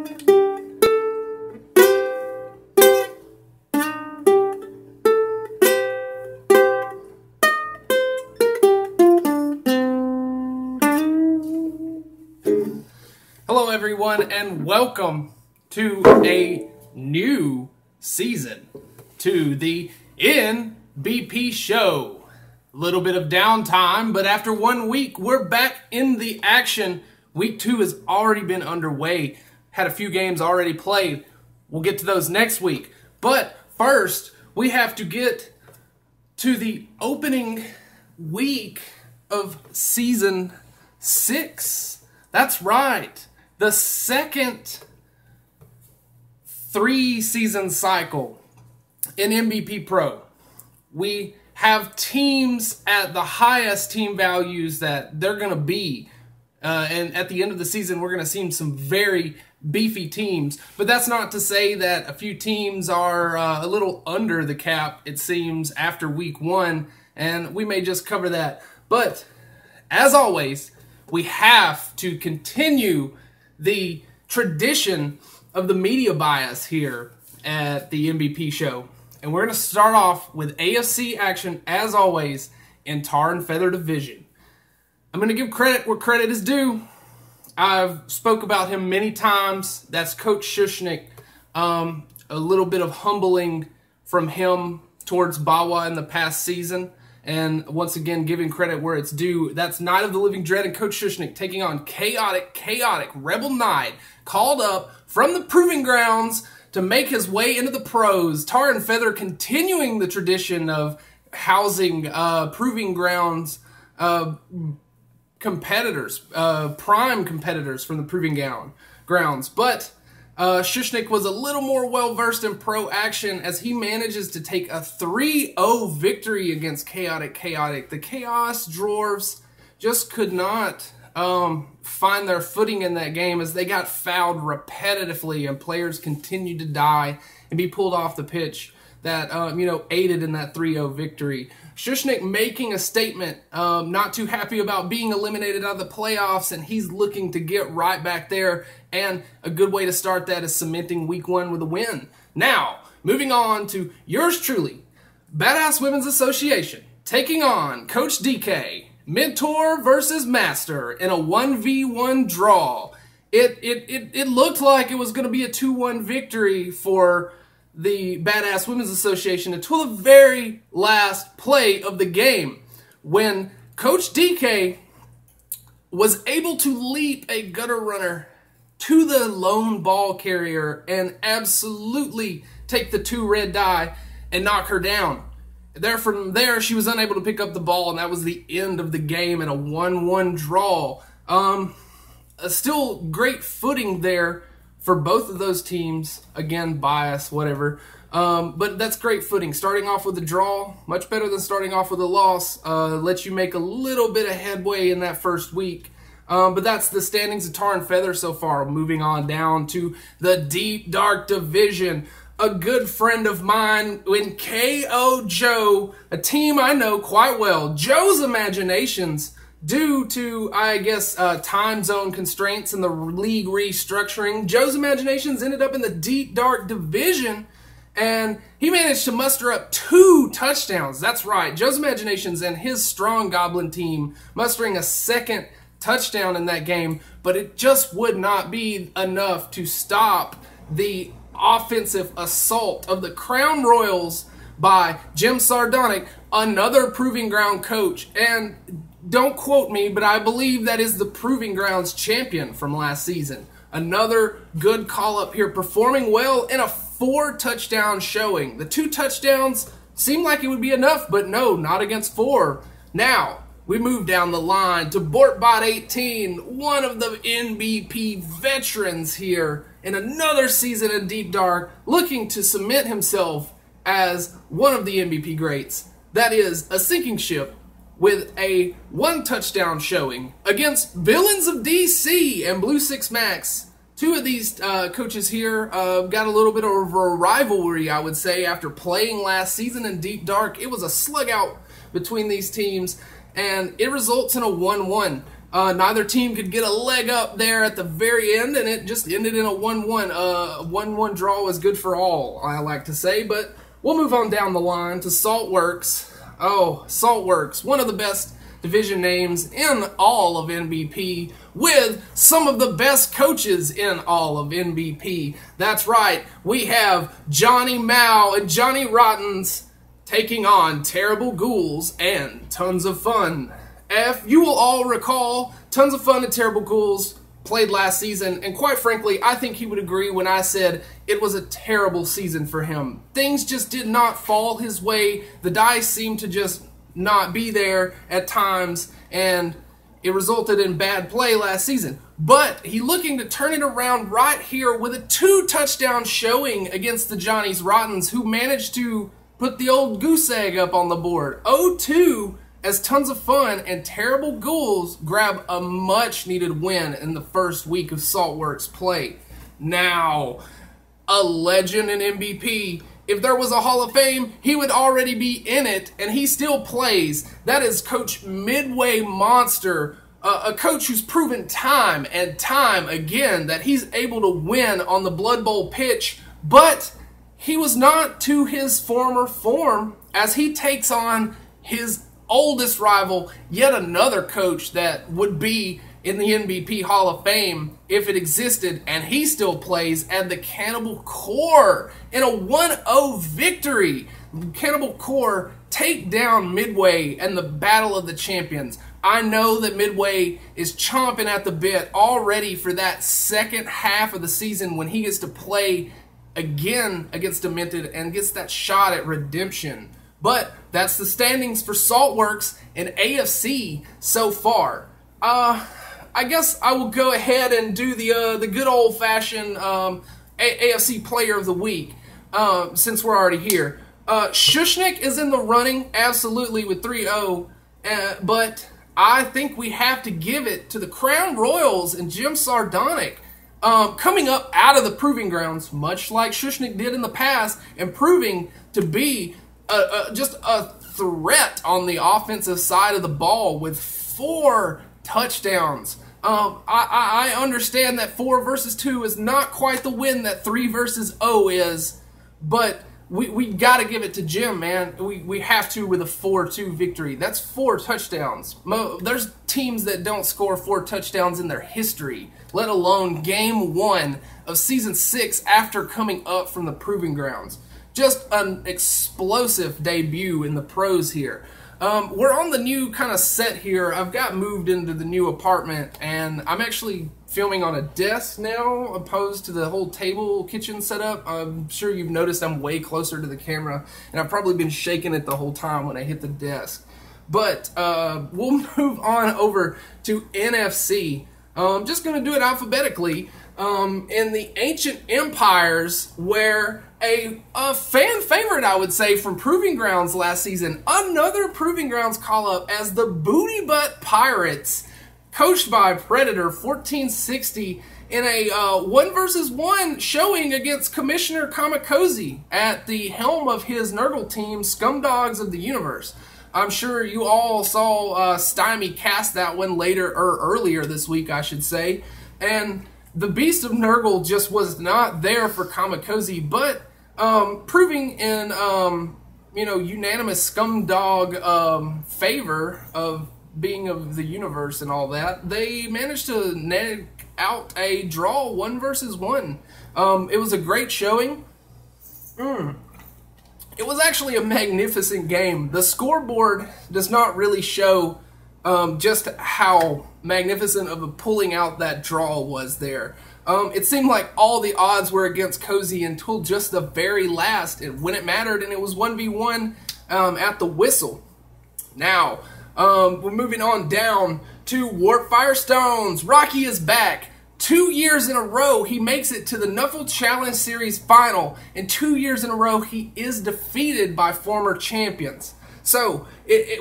Hello everyone, and welcome to a new season to the NBP show. A little bit of downtime, but after 1 week, we're back in the action. Week 2 has already been underway. Had a few games already played. We'll get to those next week. But first, we have to get to the opening week of season 6. That's right. The second 3-season cycle in NBP Pro. We have teams at the highest team values that they're going to be. And at the end of the season, we're going to see some very beefy teams. But that's not to say that a few teams are a little under the cap, it seems, after week 1. And we may just cover that. But as always, we have to continue the tradition of the media bias here at the NBP show. And we're going to start off with AFC Action, as always, in Tar and Feather Division. I'm going to give credit where credit is due. I've spoke about him many times. That's Coach Shushnik. A little bit of humbling from him towards Bawa in the past season. And once again, giving credit where it's due. That's Night of the Living Dread and Coach Shushnik taking on chaotic Rebel Knight, called up from the Proving Grounds to make his way into the pros. Tar and Feather continuing the tradition of housing Proving Grounds competitors, prime competitors from the Proving Grounds. But Shushnik was a little more well-versed in pro action as he manages to take a 3-0 victory against Chaotic. The Chaos Dwarves just could not find their footing in that game as they got fouled repetitively and players continued to die and be pulled off the pitch that, aided in that 3-0 victory. Shushnik making a statement, not too happy about being eliminated out of the playoffs, and he's looking to get right back there, and a good way to start that is cementing week 1 with a win. Now, moving on to yours truly, Badass Women's Association, taking on Coach DK, Mentor versus Master in a 1v1 draw. It looked like it was going to be a 2-1 victory for the Badass Women's Association until the very last play of the game when Coach DK was able to leap a gutter runner to the lone ball carrier and absolutely take the 2 red die and knock her down. From there, she was unable to pick up the ball, and that was the end of the game in a 1-1 draw. Still great footing there for both of those teams. Again, bias, whatever. But that's great footing. Starting off with a draw, much better than starting off with a loss. Lets you make a little bit of headway in that first week. But that's the standings of Tar and Feather so far. Moving on down to the Deep Dark Division. A good friend of mine in KO Joe, a team I know quite well. Joe's Imaginations, due to, I guess, time zone constraints and the league restructuring, Joe's Imaginations ended up in the Deep Dark Division, and he managed to muster up 2 touchdowns. That's right, Joe's Imaginations and his Strong Goblin team mustering a second touchdown in that game, but it just would not be enough to stop the offensive assault of the Crown Royals by Jim Sardonic, another Proving Ground coach. And don't quote me, but I believe that is the Proving Grounds champion from last season. Another good call-up here, performing well in a 4-touchdown showing. The 2 touchdowns seemed like it would be enough, but no, not against 4. Now, we move down the line to Bortbot 18, one of the NBP veterans here in another season in Deep Dark, looking to cement himself as one of the NBP greats. That is a sinking ship with a 1-touchdown showing against Villains of DC and Blue Six Max. 2 of these coaches here got a little bit of a rivalry, I would say, after playing last season in Deep Dark. It was a slug out between these teams, and it results in a 1-1. Neither team could get a leg up there at the very end, and it just ended in a 1-1. A 1-1 draw was good for all, I like to say. But we'll move on down the line to Saltworks. Oh, Saltworks, one of the best division names in all of NBP, with some of the best coaches in all of NBP. That's right, we have Johnny Mao and Johnny Rottens taking on Terrible Ghouls and Tons of Fun. You will all recall, Tons of Fun and Terrible Ghouls played last season, and quite frankly, I think he would agree when I said it was a terrible season for him. Things just did not fall his way. The dice seemed to just not be there at times, and it resulted in bad play last season. But he's looking to turn it around right here with a 2-touchdown showing against the Johnny's Rottens, who managed to put the old goose egg up on the board. 0-2 as Tons of Fun and Terrible Ghouls grab a much-needed win in the first week of Saltworks play. Now, a legend in NBP. If there was a Hall of Fame, he would already be in it, and he still plays. That is Coach Midway Monster, a coach who's proven time and time again that he's able to win on the Blood Bowl pitch, but he was not to his former form as he takes on his oldest rival, yet another coach that would be in the NBP Hall of Fame if it existed, and he still plays at the Cannibal Corps in a 1-0 victory. Cannibal Corps take down Midway and the Battle of the Champions. I know that Midway is chomping at the bit already for that second half of the season when he gets to play again against Demented and gets that shot at redemption. But that's the standings for Saltworks and AFC so far. I guess I will go ahead and do the good old-fashioned AFC Player of the Week since we're already here. Shushnik is in the running, absolutely, with 3-0, but I think we have to give it to the Crown Royals and Jim Sardonic. Coming up out of the Proving Grounds, much like Shushnik did in the past, and proving to be just a threat on the offensive side of the ball with 4 touchdowns. I understand that 4 versus 2 is not quite the win that 3 versus 0 is, but we got to give it to Jim, man. We have to with a 4-2 victory. That's 4 touchdowns. There's teams that don't score 4 touchdowns in their history, let alone game 1 of season 6 after coming up from the Proving Grounds. Just an explosive debut in the pros here. We're on the new kind of set here. I've got moved into the new apartment, and I'm actually filming on a desk now opposed to the whole table kitchen setup. I'm sure you've noticed I'm way closer to the camera, and I've probably been shaking it the whole time when I hit the desk. But we'll move on over to NFC. I'm just going to do it alphabetically. In the Ancient Empires, where a fan favorite, I would say, from Proving Grounds last season, another Proving Grounds call-up as the Booty Butt Pirates, coached by Predator 1460, in a 1 versus 1 showing against Commissioner Kamikoze at the helm of his Nurgle team, Scumdogs of the Universe. I'm sure you all saw Stymie cast that one earlier this week, I should say, and the Beast of Nurgle just was not there for Kamikoze, but proving in unanimous Scumdog favor of being of the universe and all that, they managed to net out a draw 1 versus 1. It was a great showing. It was actually a magnificent game. The scoreboard does not really show just how magnificent of a pulling out that draw was there. It seemed like all the odds were against Cozy until just the very last, when it mattered, and it was 1v1 at the whistle. Now, we're moving on down to Warp Firestones. Rocky is back. 2 years in a row, he makes it to the Nuffle Challenge Series final, and 2 years in a row, he is defeated by former champions. So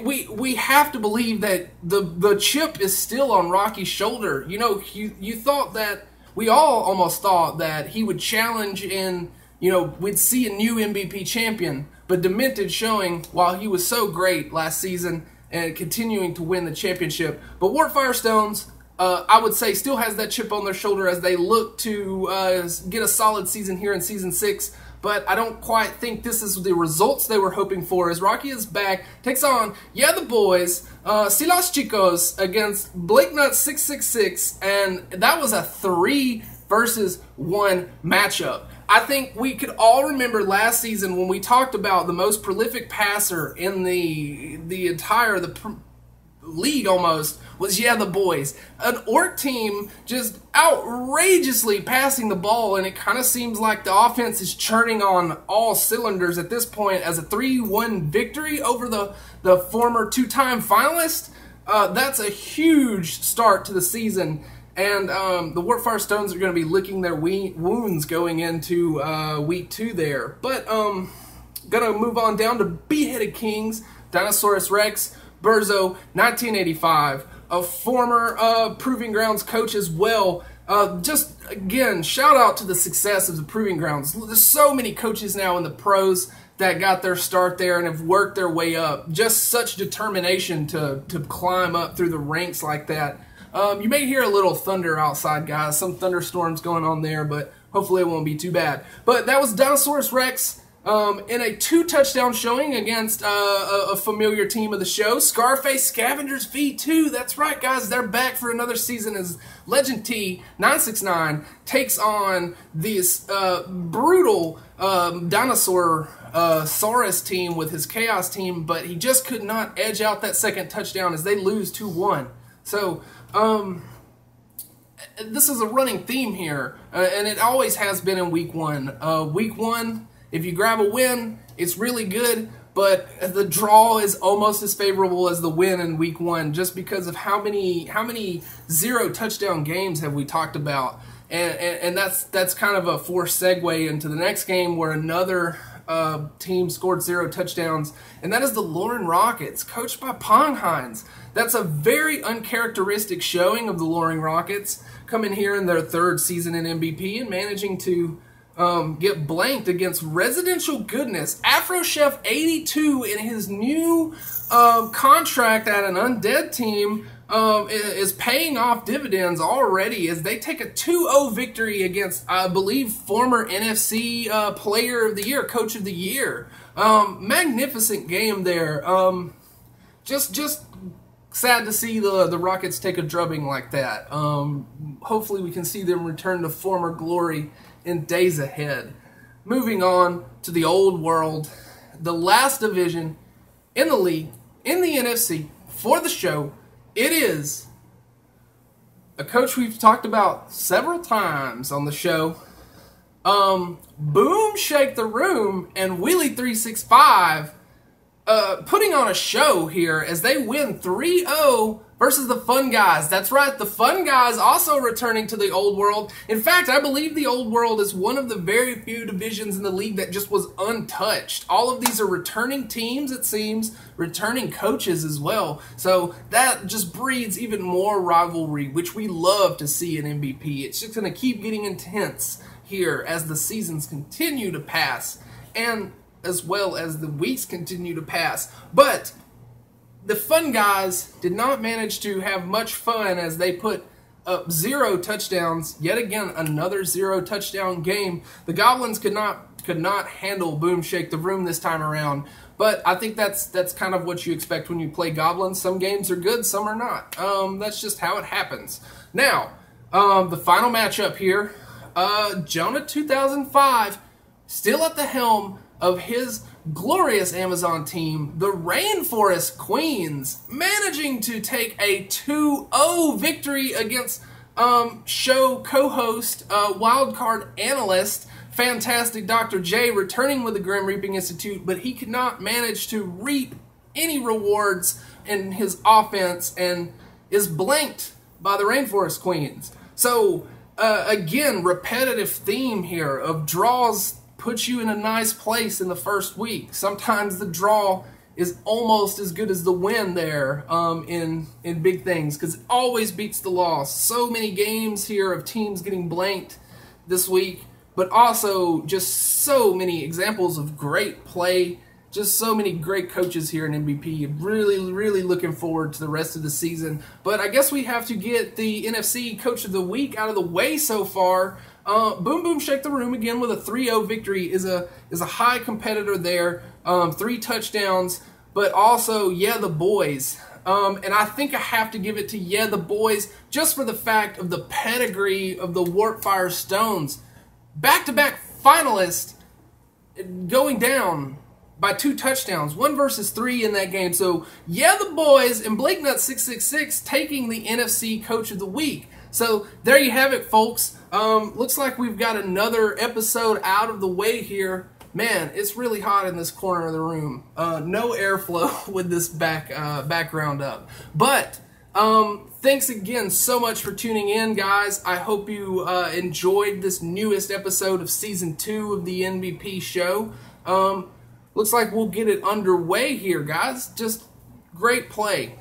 we have to believe that the chip is still on Rocky's shoulder. You know, you thought that, we all almost thought that he would challenge and, we'd see a new NBP champion, but Demented showing, while he was so great last season, and continuing to win the championship. But Wart Firestones, I would say, still has that chip on their shoulder as they look to get a solid season here in Season 6. But I don't quite think this is the results they were hoping for, as Rocky is back, takes on, the boys, Si Los Chicos, against Blake Nutt 666, and that was a 3 versus 1 matchup. I think we could all remember last season when we talked about the most prolific passer in the entire league almost was the boys. An Orc team just outrageously passing the ball, and it kind of seems like the offense is churning on all cylinders at this point as a 3-1 victory over the former 2-time finalist. That's a huge start to the season, and the Wart Firestones are going to be licking their wounds going into week 2 there. But gonna move on down to Beheaded Kings, Dinosaurus Rex, Burzo, 1985, a former Proving Grounds coach as well. Just, again, shout out to the success of the Proving Grounds. There's so many coaches now in the pros that got their start there and have worked their way up. Just such determination to climb up through the ranks like that. You may hear a little thunder outside, guys. Some thunderstorms going on there, but hopefully it won't be too bad. But that was Dinosaurus Rex. In a 2-touchdown showing against a familiar team of the show, Scarface Scavengers V2. That's right, guys. They're back for another season as Legend T 969 takes on this brutal dinosaur Saurus team with his Chaos team, but he just could not edge out that second touchdown as they lose 2-1. So, this is a running theme here, and it always has been in Week 1. Week 1, if you grab a win, it's really good, but the draw is almost as favorable as the win in Week 1 just because of how many 0-touchdown games have we talked about. And that's kind of a forced segue into the next game where another team scored 0 touchdowns, and that is the Loring Rockets, coached by Pong Hines. That's a very uncharacteristic showing of the Loring Rockets, coming here in their 3rd season in NBP and managing to get blanked against Residential Goodness. Afro Chef 82 in his new contract at an undead team is paying off dividends already as they take a 2-0 victory against, I believe, former NFC Player of the Year, Coach of the Year. Magnificent game there. Just sad to see the Rockets take a drubbing like that. Hopefully we can see them return to former glory in days ahead. Moving on to the old world, the last division in the league, in the NFC, for the show, it is a coach we've talked about several times on the show. Boom Shake the Room and Wheelie 365 putting on a show here as they win 3-0 versus the Fun Guys. That's right, the Fun Guys also returning to the old world. In fact, I believe the old world is one of the very few divisions in the league that just was untouched. All of these are returning teams, it seems, returning coaches as well. So that just breeds even more rivalry, which we love to see in NBP. It's just going to keep getting intense here as the seasons continue to pass, and as well as the weeks continue to pass. But the Fun Guys did not manage to have much fun as they put up 0 touchdowns. Yet again, another 0 touchdown game. The Goblins could not handle Boom Shake the Room this time around. But I think that's kind of what you expect when you play Goblins. Some games are good, some are not. That's just how it happens. Now, the final matchup here, Jonah 2005, still at the helm of his glorious Amazon team, the Rainforest Queens, managing to take a 2-0 victory against show co-host, wildcard analyst, fantastic Dr. J, returning with the Grim Reaping Institute, but he could not manage to reap any rewards in his offense and is blanked by the Rainforest Queens. So, again, repetitive theme here of draws puts you in a nice place in the first week. Sometimes the draw is almost as good as the win there in big things, because it always beats the loss. So many games here of teams getting blanked this week, but also just so many examples of great play Just so many great coaches here in NBP. Really looking forward to the rest of the season. But I guess we have to get the NFC Coach of the Week out of the way so far. Boom Boom Shake the Room again with a 3-0 victory is a high competitor there. 3 touchdowns, but also the boys. And I think I have to give it to the boys just for the fact of the pedigree of the Warp Fire Stones. Back-to-back finalists going down by 2 touchdowns, 1 versus 3 in that game. So, the boys, and Blake Nut 666 taking the NFC Coach of the Week. So, there you have it, folks. Looks like we've got another episode out of the way here. Man, it's really hot in this corner of the room. No airflow with this background up. But, thanks again so much for tuning in, guys. I hope you enjoyed this newest episode of Season 2 of the NBP show. Looks like we'll get it underway here, guys. Just great play.